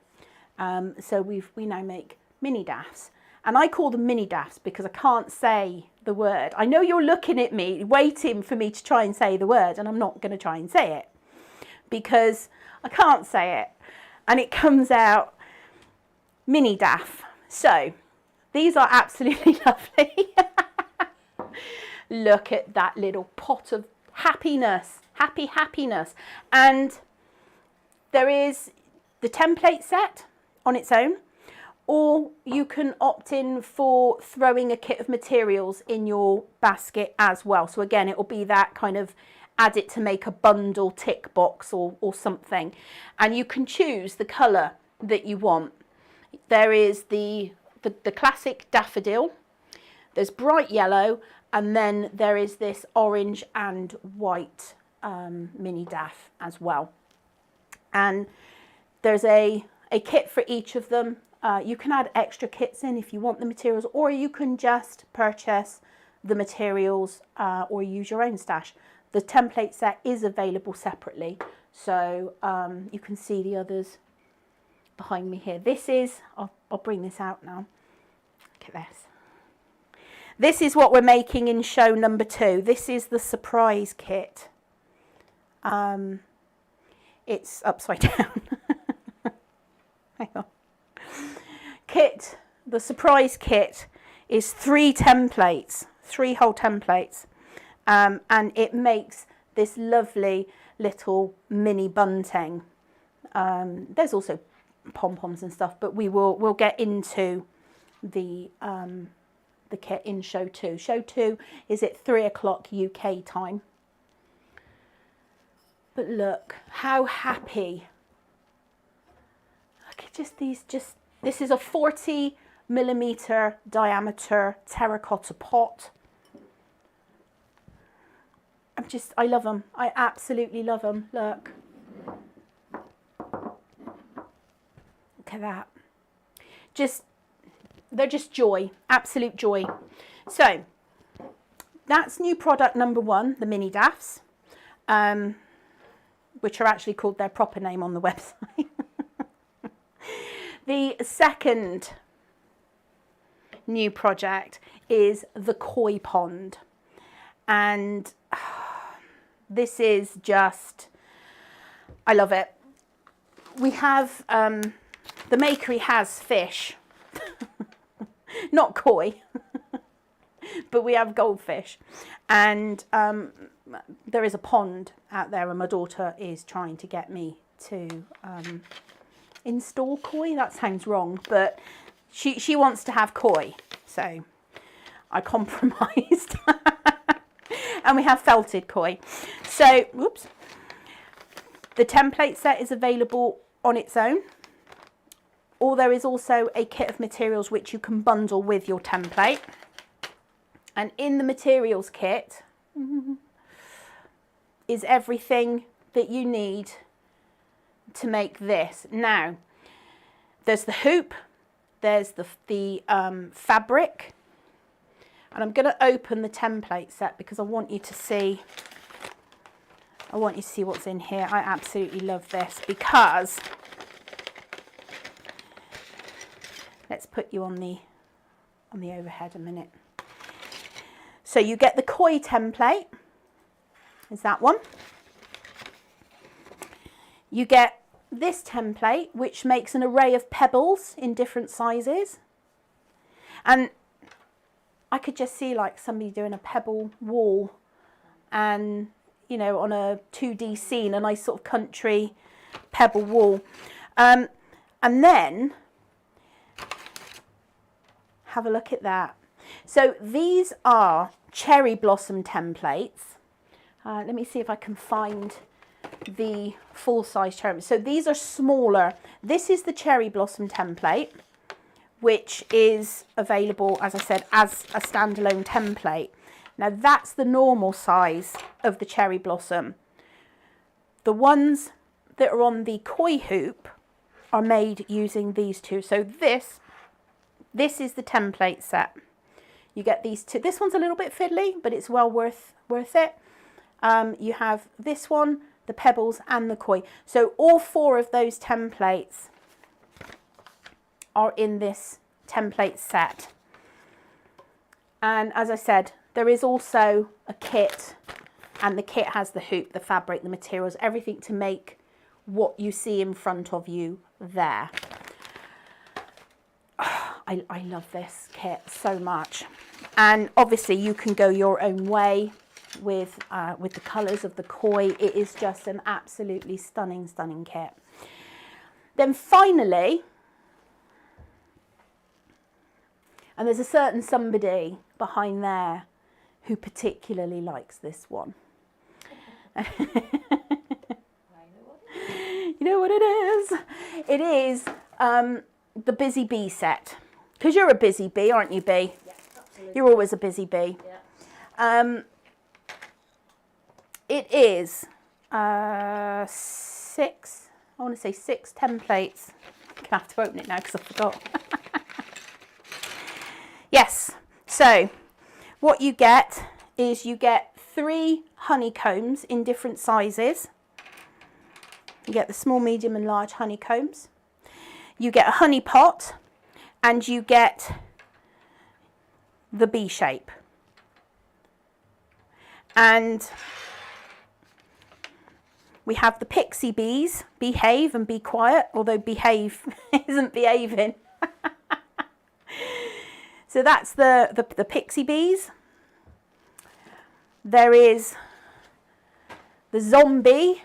So we now make mini daffs, and I call them mini daffs because I can't say the word. I know you're looking at me waiting for me to try and say the word, and I'm not going to try and say it because I can't say it, and it comes out mini daff. So these are absolutely lovely. Look at that little pot of happiness, happiness. And there is the template set on its own, or you can opt in for throwing a kit of materials in your basket as well. So again, it will be that kind of add it to make a bundle tick box or something. And you can choose the colour that you want. There is the classic daffodil, there's bright yellow, and then there is this orange and white mini daff as well. And there's a kit for each of them. You can add extra kits in if you want the materials, or you can just purchase the materials or use your own stash. The template set is available separately, so you can see the others behind me here. This is, I'll bring this out now. Look at this. This is what we're making in show number 2. This is the surprise kit. It's upside down. Hang on. The surprise kit is 3 templates, 3 whole templates, and it makes this lovely little mini bunting. There's also pom-poms and stuff, but we'll get into the kit in show 2. Show 2 is at 3 o'clock UK time. But look how happy. Look at just these, this is a 40mm diameter terracotta pot. I love them. I absolutely love them. Look. Look at that. They're just joy, absolute joy. So that's new product number 1, the mini daffs, which are actually called their proper name on the website. The second new project is the koi pond, and this is just, I love it. We have the Makery has fish. Not koi, but we have goldfish, and there is a pond out there, and my daughter is trying to get me to install koi. That sounds wrong, but she wants to have koi, so I compromised. And we have felted koi. So, whoops. The template set is available on its own, or there is also a kit of materials which you can bundle with your template. And in the materials kit is everything that you need to make this. Now, there's the hoop, there's the fabric, and I'm going to open the template set because I want you to see what's in here. I absolutely love this because let's put you on the overhead a minute. So you get the koi template, is that one. You get this template, which makes an array of pebbles in different sizes. And I could just see like somebody doing a pebble wall and, you know, on a 2D scene, a nice sort of country pebble wall. And then have a look at that. So these are cherry blossom templates. Let me see if I can find the full-size cherry. So these are smaller. This is the cherry blossom template, which is available, as I said, as a standalone template. Now that's the normal size of the cherry blossom. The ones that are on the koi hoop are made using these two. So this is the template set. You get these two. This one's a little bit fiddly, but it's well worth it. You have this one, the pebbles and the koi. So all four of those templates are in this template set. And as I said, there is also a kit, and the kit has the hoop, the fabric, the materials, everything to make what you see in front of you there. I love this kit so much. And obviously you can go your own way with the colours of the koi. It is just an absolutely stunning, stunning kit. Then finally, and there's a certain somebody behind there who particularly likes this one. You know what it is? It is the Busy Bee set. Because you're a busy bee, aren't you, Bee? Yeah, absolutely. You're always a busy bee. Yeah. It is 6, I want to say 6 templates. I'm going to have to open it now because I forgot. Yes, so what you get is you get 3 honeycombs in different sizes. You get the small, medium and large honeycombs. You get a honey pot and you get the bee shape. And we have the pixie bees, behave and be quiet, although behave isn't behaving. So that's the pixie bees. There is the zombie.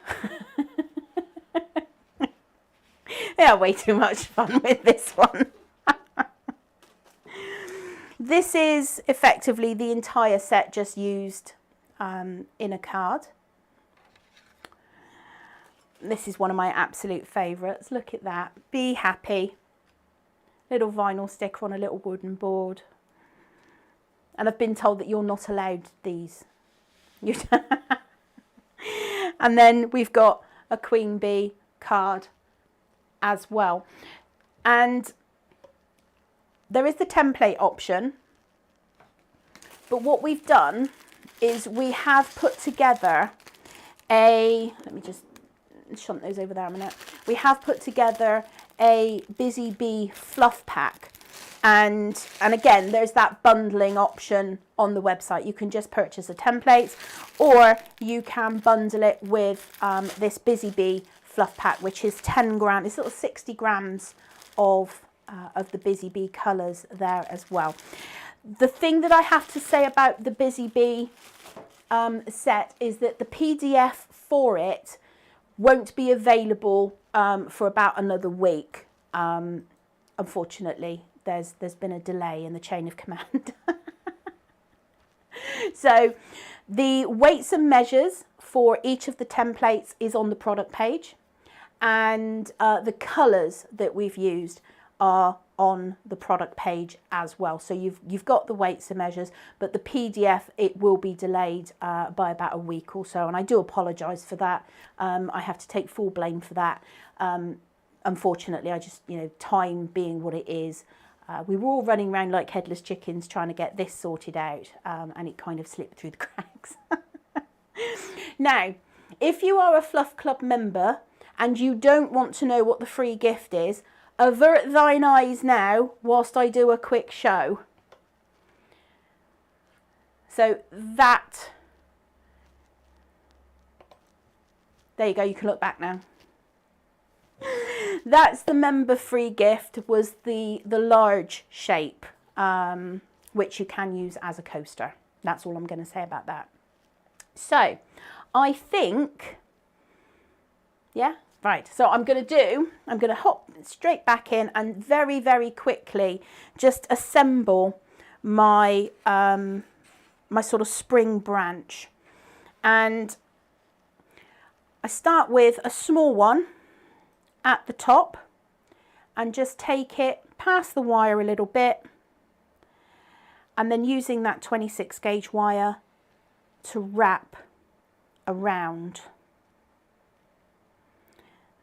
Yeah, way too much fun with this one. This is effectively the entire set just used in a card. This is one of my absolute favourites. Look at that. Be happy. Little vinyl sticker on a little wooden board. And I've been told that you're not allowed these. And then we've got a queen bee card as well. And there is the template option. But what we've done is we have put together let me just shunt those over there a minute. We have put together a Busy Bee fluff pack. And again, there's that bundling option on the website. You can just purchase the templates, or you can bundle it with this Busy Bee fluff pack, which is 10 grams. It's sort of 60 grams of the Busy Bee colours there as well. The thing that I have to say about the Busy Bee set is that the PDF for it won't be available for about another week. Unfortunately, there's been a delay in the chain of command. So the weights and measures for each of the templates is on the product page, and the colours that we've used are on the product page as well. So you've got the weights and measures, but the PDF, it will be delayed by about a week or so, and I do apologise for that. I have to take full blame for that. Unfortunately, I just, time being what it is, we were all running around like headless chickens trying to get this sorted out, and it kind of slipped through the cracks. Now, if you are a Fluff Club member and you don't want to know what the free gift is, avert thine eyes now whilst I do a quick show. So that, there you go, you can look back now. That's the member free gift, was the large shape, which you can use as a coaster. That's all I'm going to say about that. So I think, yeah, right. So I'm going to hop straight back in and very, very quickly just assemble my, my sort of spring branch. And I start with a small one at the top and just take it past the wire a little bit, and then using that 26 gauge wire to wrap around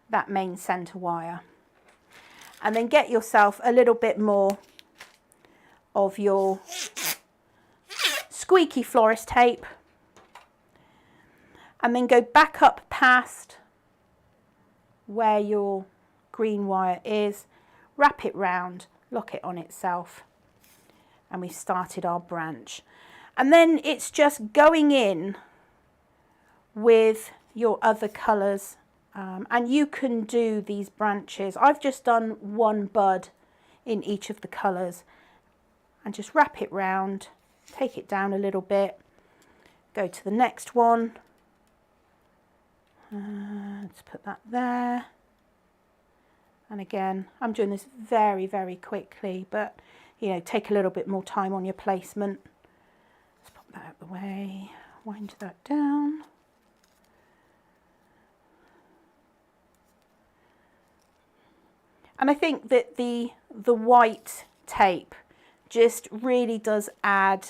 that main center wire, and then get yourself a little bit more of your squeaky florist tape, and then go back up past where your green wire is, wrap it round, lock it on itself, and we've started our branch. And then it's just going in with your other colours, and you can do these branches. I've just done one bud in each of the colours, and just wrap it round, take it down a little bit, go to the next one. Let's put that there. And again, I'm doing this very, very quickly, but you know, take a little bit more time on your placement. Let's pop that out of the way, wind that down. And I think that the white tape just really does add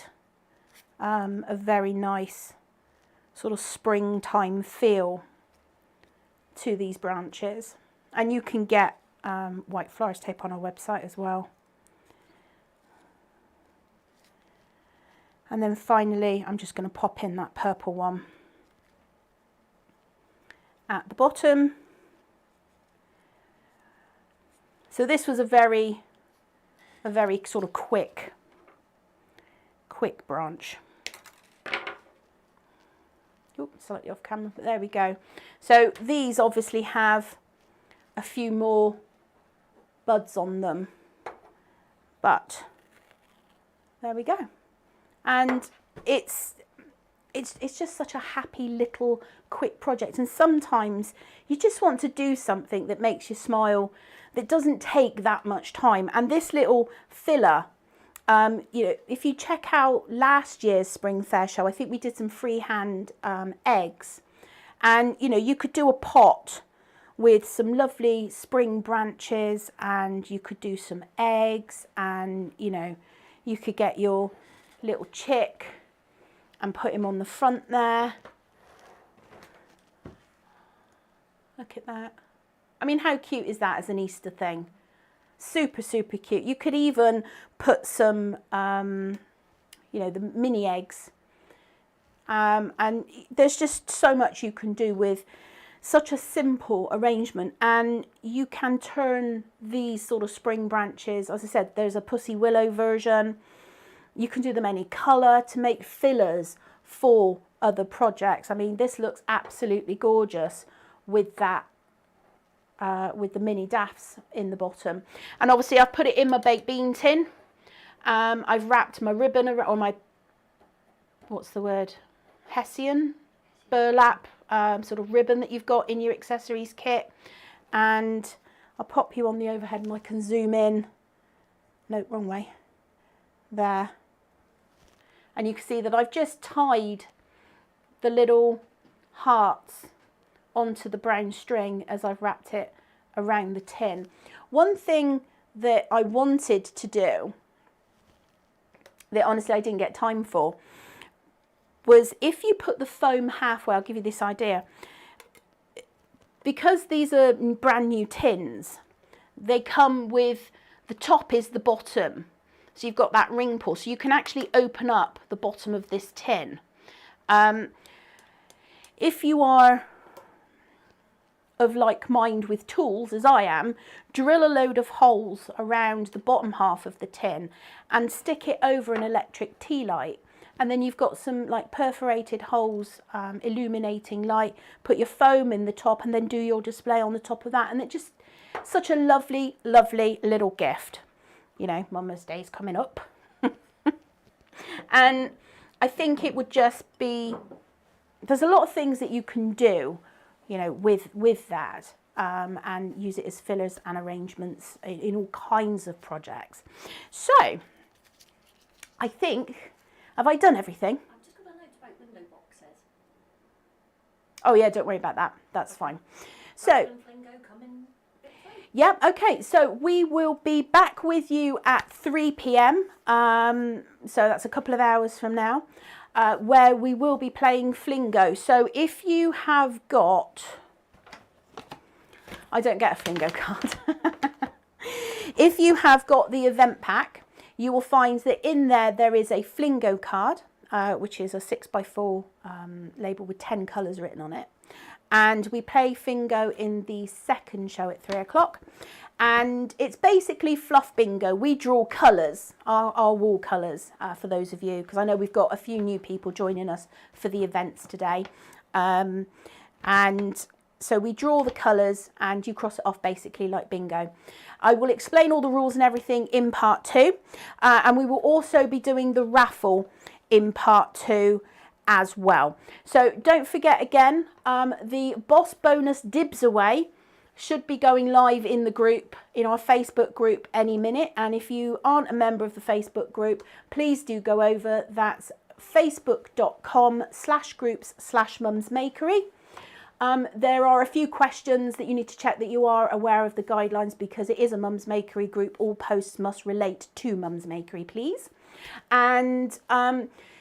a very nice sort of springtime feel to these branches. And you can get white florist tape on our website as well. And then finally, I'm just going to pop in that purple one at the bottom. So this was a very sort of quick branch. Oops, slightly off camera, but there we go. So these obviously have a few more buds on them, but there we go. And it's just such a happy little quick project. And sometimes you just want to do something that makes you smile, that doesn't take that much time. And this little filler, you know, if you check out last year's Spring Fayre show, I think we did some freehand eggs, and you know, you could do a pot with some lovely spring branches, and you could do some eggs, and you know, you could get your little chick and put him on the front there. Look at that. I mean, how cute is that as an Easter thing? Super, super cute. You could even put some, you know, the mini eggs. And there's just so much you can do with such a simple arrangement. And you can turn these sort of spring branches, as I said, there's a Pussy Willow version. You can do them any colour to make fillers for other projects. I mean, this looks absolutely gorgeous with that, with the mini daffs in the bottom. And obviously I've put it in my baked bean tin. I've wrapped my ribbon around, or my, what's the word, Hessian burlap sort of ribbon that you've got in your accessories kit. And I'll pop you on the overhead and I can zoom in. No, wrong way. There. And you can see that I've just tied the little hearts onto the brown string as I've wrapped it around the tin. One thing that I wanted to do, that honestly I didn't get time for, was if you put the foam halfway, I'll give you this idea. Because these are brand new tins, they come with, the top is the bottom. So you've got that ring pull, so you can actually open up the bottom of this tin. If you are of like mind with tools as I am, drill a load of holes around the bottom half of the tin and stick it over an electric tea light. And then you've got some like perforated holes, illuminating light, put your foam in the top and then do your display on the top of that. And it just, such a lovely, lovely little gift. You know, Mama's Day is coming up. And I think it would just be, there's a lot of things that you can do, you know, with that, and use it as fillers and arrangements in all kinds of projects. So I think, have I done everything? I've just got a note about window boxes. Oh yeah, don't worry about that. That's fine. So, yeah, okay, so we will be back with you at 3 p.m. So that's a couple of hours from now, where we will be playing Flingo. So if you have got, I don't get a Flingo card. If you have got the event pack, you will find that in there is a Flingo card, which is a 6x4 label with 10 colours written on it. And we play Flingo in the second show at 3 o'clock. And it's basically fluff bingo. We draw colours, our wall colours, for those of you, because I know we've got a few new people joining us for the events today. And so we draw the colours and you cross it off basically like bingo. I will explain all the rules and everything in part 2. And we will also be doing the raffle in part 2 as well. So don't forget again, the Boss Bonus Dibs Away should be going live in the group, in our Facebook group any minute. And if you aren't a member of the Facebook group, please do go over. That's facebook.com/groups/mumsmakery. There are a few questions that you need to check that you are aware of the guidelines, because it is a Mums Makery group. All posts must relate to Mums Makery, please. And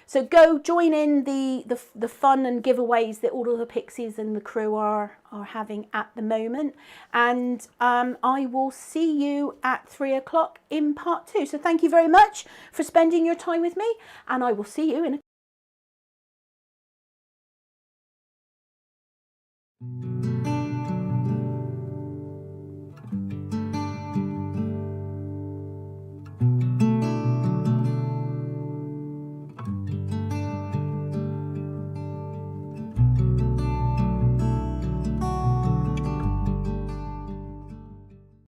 so go join in the fun and giveaways that all of the Pixies and the crew are having at the moment. And I will see you at 3 o'clock in part 2. So thank you very much for spending your time with me, and I will see you in a